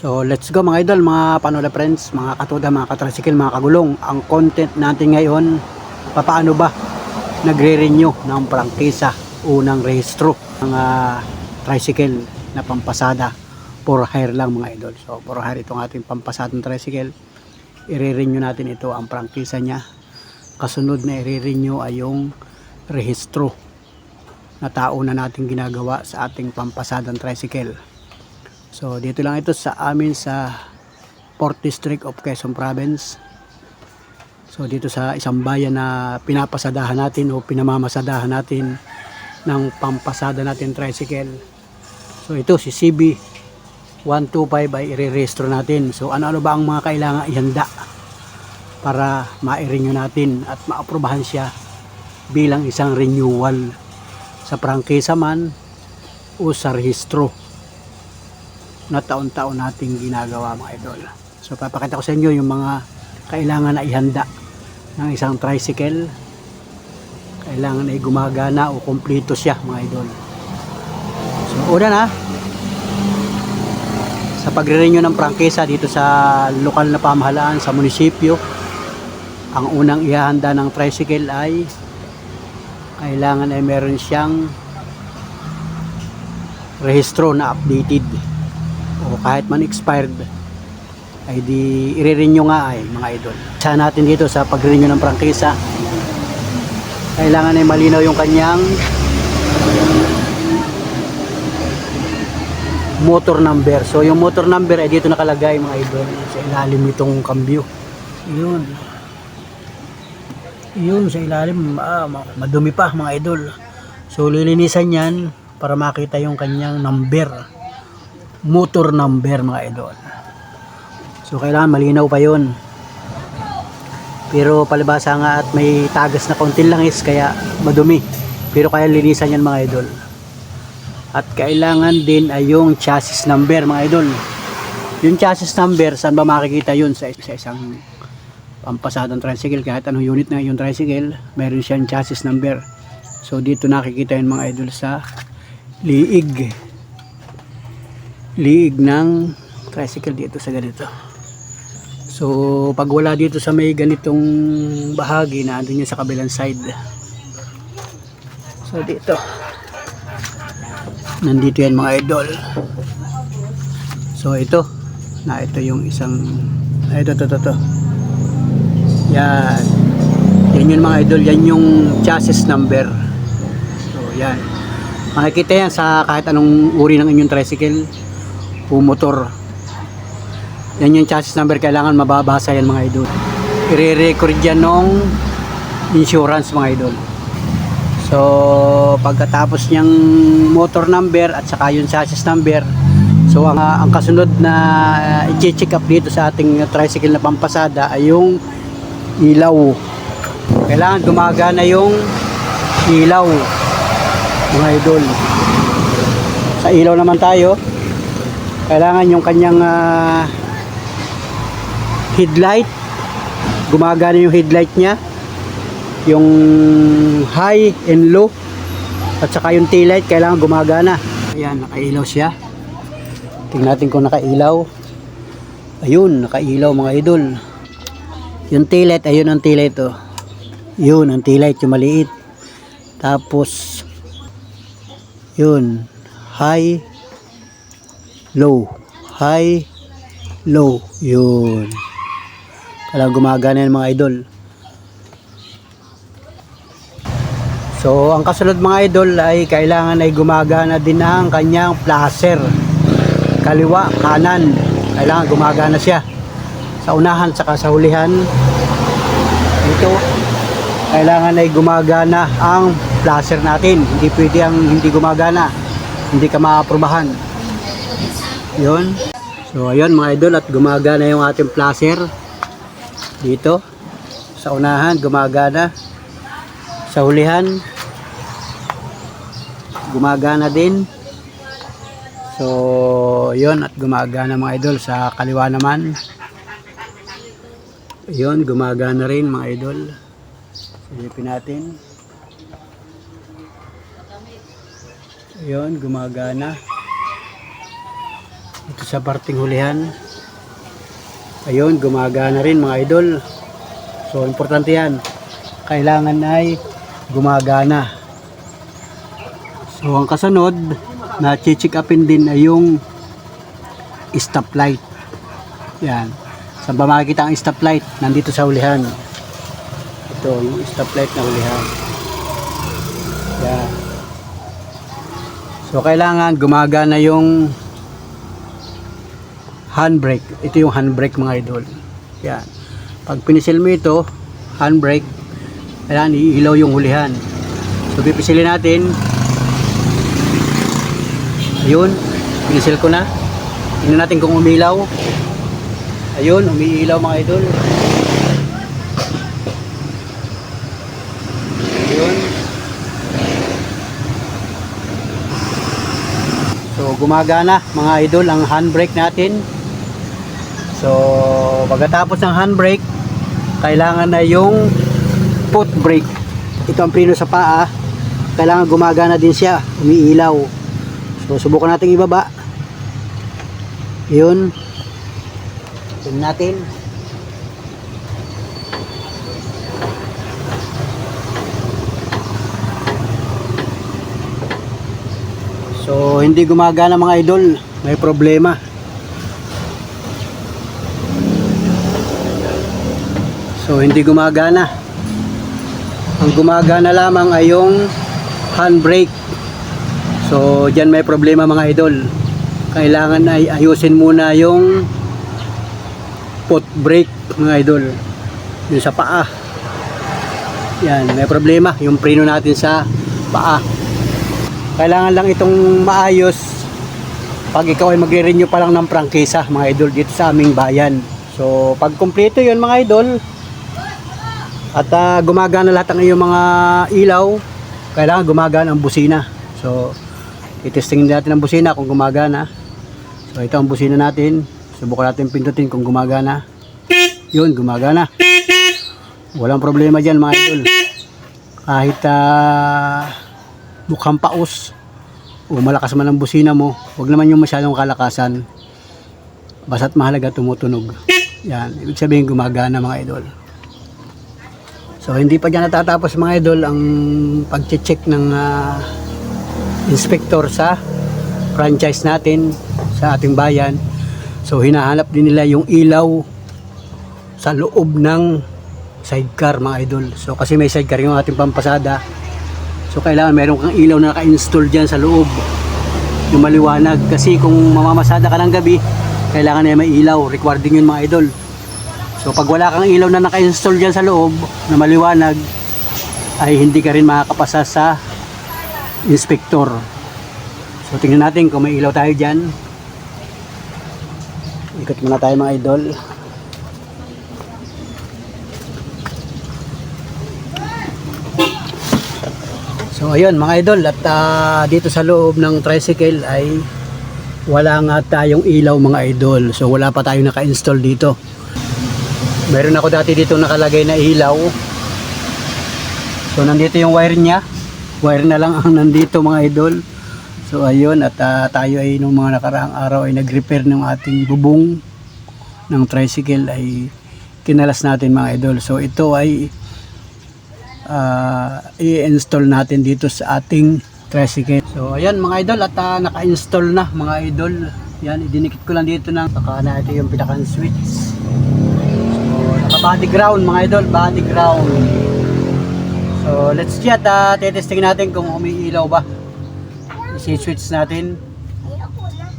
So let's go mga idol, mga panola friends, mga katuda, mga katricycle, mga kagulong. Ang content natin ngayon, paano ba nagre-renew ng prangkisa, unang rehistro ng tricycle na pampasada for hire lang mga idol. So for hire itong ating pampasadang tricycle, i-renew natin ito ang prangkisa niya. Kasunod na i-renew ay yung rehistro na tao na natin ginagawa sa ating pampasadang tricycle. So dito lang ito sa amin sa 4th District of Quezon Province. So dito sa isang bayan na pinapasadahan natin o pinamamasadahan natin ng pampasada natin tricycle. So ito si CB 125 ay i-register natin. So ano ba ang mga kailangan ihanda para ma-renew natin at maaprubahan siya bilang isang renewal sa prangkisa man o sa rehistro na taon-taon nating ginagawa mga idol. So papakita ko sa inyo yung mga kailangan na ihanda ng isang tricycle. Kailangan ay gumagana o kumpleto siya mga idol. So una na, sa pagre-renew ng prangkisa dito sa lokal na pamahalaan sa munisipyo, ang unang ihanda ng tricycle ay kailangan ay meron siyang rehistro na updated o kahit man expired ay di i-renew nga ay mga idol. Sa natin dito sa pag-renew ng prangkisa, kailangan ay malinaw yung kanyang motor number. So yung motor number ay dito nakalagay mga idol sa ilalim nitong kambyo. Yun sa ilalim, madumi pa mga idol. So lilinisan yan para makita yung kanyang number, motor number mga idol. So kailangan malinaw pa yun, pero palibasa nga at may tagas na kaunting langis kaya madumi, pero kaya linisan yan mga idol. At kailangan din ay yung chassis number mga idol. Yung chassis number, saan ba makikita yun? Sa isang pampasadang tricycle, kahit anong unit na yung tricycle, meron siyang chassis number. So dito nakikita yun mga idol sa liig ng tricycle dito sa ganito. So pag wala dito sa may ganitong bahagi, na andun yun sa kabilang side. So dito nandito yan mga idol. So ito yung isang ito yan yun mga idol, yan yung chassis number. So yan makikita yan sa kahit anong uri ng inyong tricycle o motor. Yan yung chassis number, kailangan mababasa yan mga idol. I-record yan ng insurance mga idol. So pagkatapos niyang motor number at saka yung chassis number, so ang kasunod na i-check up dito sa ating tricycle na pampasada ay yung ilaw. Kailangan gumagana yung ilaw mga idol. Sa ilaw naman tayo, kailangan yung kanyang headlight, gumagana yung headlight niya, yung high and low, at saka yung tail light kailangan gumagana. Ayan, nakailaw siya. Tingnan natin kung nakailaw. Ayun, nakailaw mga idol. Yung tail light, ayun ang tail light oh. Yun ang tail light, yung maliit. Tapos yun, high low, high low, yun. Kailangan gumagana yan mga idol. So ang kasunod mga idol ay kailangan ay gumagana din ang kanyang placer, kaliwa, kanan. Kailangan gumagana siya sa unahan saka sa hulihan. Dito kailangan ay gumagana ang placer natin. Hindi pwede ang hindi gumagana, hindi ka maaprubahan. Yun. So ayun mga idol, at gumagana yung ating placer dito sa unahan, gumagana sa hulihan, gumagana din. So yun, at gumagana mga idol sa kaliwa naman. Yun, gumagana rin mga idol. Silipin natin. Yun, gumagana. dito sa parting hulihan. Ayun, gumagana rin mga idol. So importante yan, kailangan ay gumagana. So ang kasunod na check upin din ay yung stoplight. Yan, saan ba makikita ang stoplight? Nandito sa hulihan. Ito yung stoplight na hulihan. Yan. So kailangan gumagana yung handbrake. Ito yung handbrake mga idol. Yan. Pag pinisil mo ito, handbrake, kailangan iilaw yung hulihan. So pipisilin natin. Ayun, pinisil ko na. Tingnan natin kung umilaw. Ayun, umiilaw mga idol. Ayun. So gumagana mga idol ang handbrake natin. So pagkatapos ng handbrake, kailangan na yung foot brake. Ito ang preno sa paa. Kailangan gumagana din siya, umiilaw. So subukan natin ibaba. Yun. Tingnan natin. So hindi gumagana mga idol, may problema. So hindi gumagana. Ang gumagana lamang ay yung handbrake. So diyan may problema mga idol. Kailangan ay ayusin muna yung foot brake mga idol. Yung sa paa. Yan, may problema yung preno natin sa paa. Kailangan lang itong maayos pag ikaw ay magre-renew pa lang ng prangkisa mga idol dito sa aming bayan. So pag kumpleto yun mga idol at gumagana lahat ng iyong mga ilaw, kailangan gumagana ang busina. So itestingin natin ang busina kung gumagana. So ito ang busina natin. Subukan natin pindutin kung gumagana. Yun, gumagana. Walang problema dyan mga idol. Kahit mukhang paus o malakas man ang busina mo, huwag naman yung masyadong kalakasan. Basta't mahalaga tumutunog. Yan, ibig sabihin gumagana mga idol. So hindi pa dyan natatapos mga idol ang pag-check ng inspector sa franchise natin sa ating bayan. So hinahanap din nila yung ilaw sa loob ng sidecar mga idol. So kasi may sidecar yung ating pampasada. So kailangan meron kang ilaw na naka-install dyan sa loob, yung maliwanag. Kasi kung mamamasada ka ng gabi, kailangan na may ilaw, recording yun mga idol. So pag wala kang ilaw na naka-install dyan sa loob na maliwanag, ay hindi ka rin makakapasa sa inspector. So tingnan natin kung may ilaw tayo dyan. Ikot muna tayo mga idol. So ayun mga idol, at dito sa loob ng tricycle ay wala nga tayong ilaw mga idol. So wala pa tayong naka-install dito. Meron ako dati dito nakalagay na ilaw. So nandito yung wire niya. Wire na lang ang nandito mga idol. So ayun, at tayo ay nung mga nakaraang araw ay nag-repair ng ating bubong ng tricycle, ay kinalas natin mga idol. So ito ay i-install natin dito sa ating tricycle. So ayan mga idol, at naka-install na mga idol. Yan, idinikit ko lang dito ng saka na ito yung pinakang switch. So naka body ground mga idol, body ground. So let's see, at tetesting natin kung umiilaw ba. I-switch natin.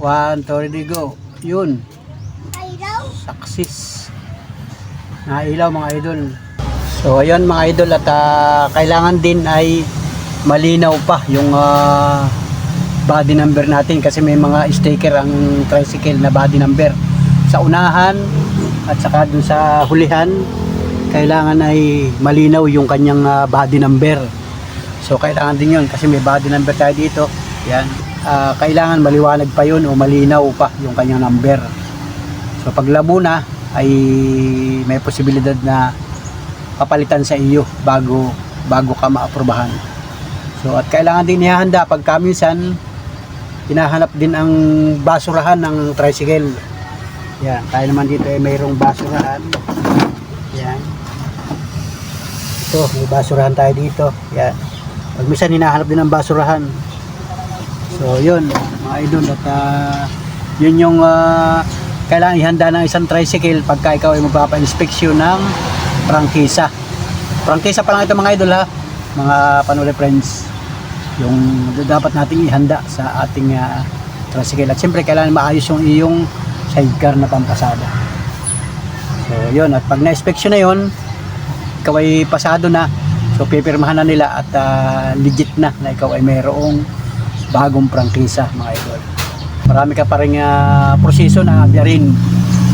1, 2, ready, go. Yun, success, nailaw mga idol. So ayun mga idol, at kailangan din ay malinaw pa yung body number natin, kasi may mga sticker ang tricycle na body number sa unahan at saka dun sa hulihan. Kailangan ay malinaw yung kanyang body number. So kailangan din yun kasi may body number tayo dito. Yan, kailangan maliwanag pa yun o malinaw pa yung kanyang number. So pag labo na ay may posibilidad na papalitan sa iyo bago ka maaprubahan. So at kailangan din ihahanda pagka minsan hinahanap din ang basurahan ng tricycle. Yan, tayo naman dito ay mayroong basurahan. Yan. Ito, may basurahan tayo dito. Yan. Pag minsan hinahanap din ang basurahan. So, yun, mga idol. At yun yung kailangan ihanda ng isang tricycle pagka ikaw ay magpapa-inspeksyon ng prangkisa. Prangkisa pa lang ito mga idol ha, mga Panole friends. Yung dapat nating ihanda sa ating tricycle. At siyempre kailangan maayos yung iyong sidecar na pampasada. So yun, at pag na-inspeksyon na yun, ikaw ay pasado na, so pipirmahan na nila at legit na ikaw ay mayroong bagong prangkisa mga idol. Marami ka pa rin proseso na abyarin.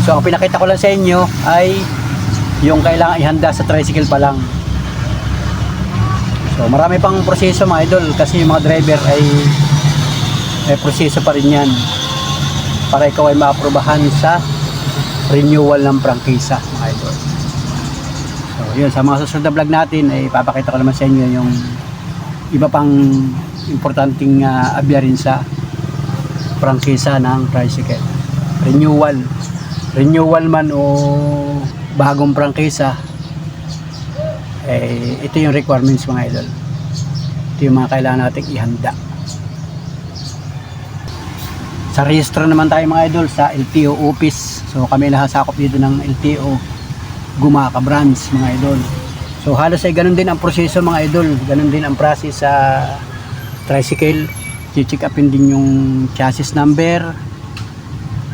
So ang pinakita ko lang sa inyo ay yung kailangan ihanda sa tricycle pa lang. So marami pang proseso mga idol, kasi yung mga driver ay may proseso pa rin yan para ikaw ay maaprobahan sa renewal ng prangkisa mga idol. So yun, sa mga susunod na vlog natin ay papakita ko naman sa inyo yung iba pang importanteng abyarin sa prangkisa ng tricycle. Renewal man o bagong prangkisa, ito yung requirements mga idol. Ito yung mga kailangan natin ihanda. Sa rehistro naman tayo mga idol sa LTO office. So kami nakasakop dito ng LTO Gumaca branch mga idol. So halos ay ganun din ang proseso mga idol. Ganun din ang process sa tricycle. I-check upin din yung chassis number,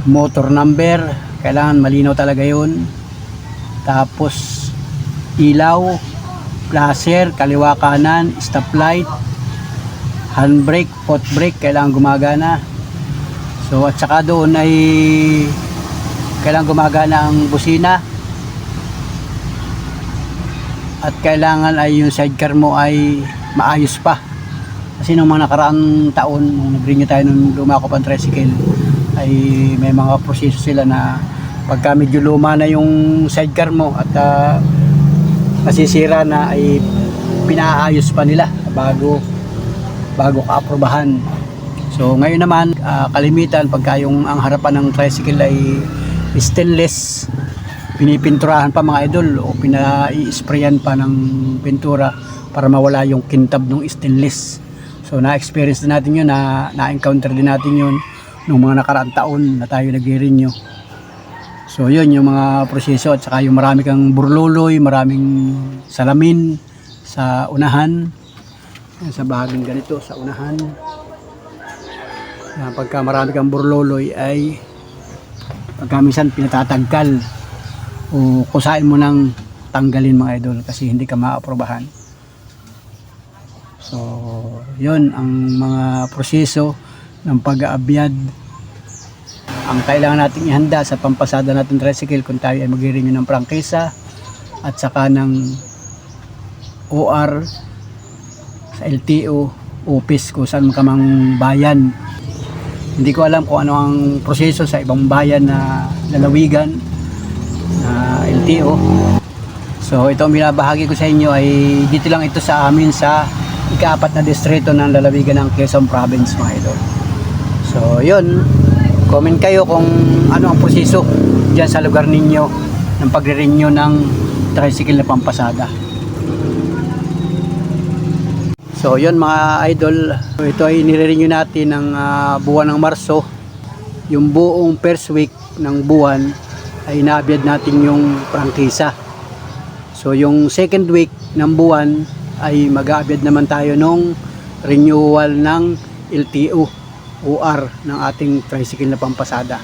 motor number. Kailangan malinaw talaga yun. Tapos ilaw, flasher, kaliwa kanan, stoplight, handbrake, foot brake, kailangan gumagana. So at saka doon ay kailangan gumagana ang busina. At kailangan ay yung sidecar mo ay maayos pa. Kasi nung mga nakaraang taon, nung nag-renew tayo nung lumako pang tricycle, ay may mga proseso sila na pagka medyo luma na yung sidecar mo at nasisira na, ay pinaayos pa nila bago ka-aprobahan. So ngayon naman kalimitan pagka yung ang harapan ng tricycle ay stainless, pinipinturahan pa mga idol o pinai-sprayan pa ng pintura para mawala yung kintab ng stainless. So na-experience din natin yun, na-encounter din natin yun nung mga nakaraang taon na tayo nag-renew. So yun yung mga proseso, at saka yung marami kang burluloy, maraming salamin sa unahan, sa bahaging ganito sa unahan. Pagka marami kang burluloy ay pagka minsan pinatatagkal o kusain mo nang tanggalin mga idol kasi hindi ka maaprobahan. So yun ang mga proseso ng pag-aabyad. Ang kailangan natin ihanda sa pampasada natin tricycle kung tayo ay mag-renew ng prangkisa at saka ng OR sa LTO office kung saan ka mang bayan. Hindi ko alam kung ano ang proseso sa ibang bayan na lalawigan na LTO. So ito ang binabahagi ko sa inyo ay dito lang ito sa amin sa ika-4 na distrito ng lalawigan ng Quezon Province mga idol. So yun, comment kayo kung ano ang proseso dyan sa lugar ninyo ng pagre-renew ng tricycle na pampasada. So yun mga idol, ito ay nire-renew natin ng buwan ng Marso. Yung buong first week ng buwan ay naabyad natin yung prangkisa. So yung second week ng buwan ay mag-aabyad naman tayo nung renewal ng LTO OR ng ating tricycle na pampasada.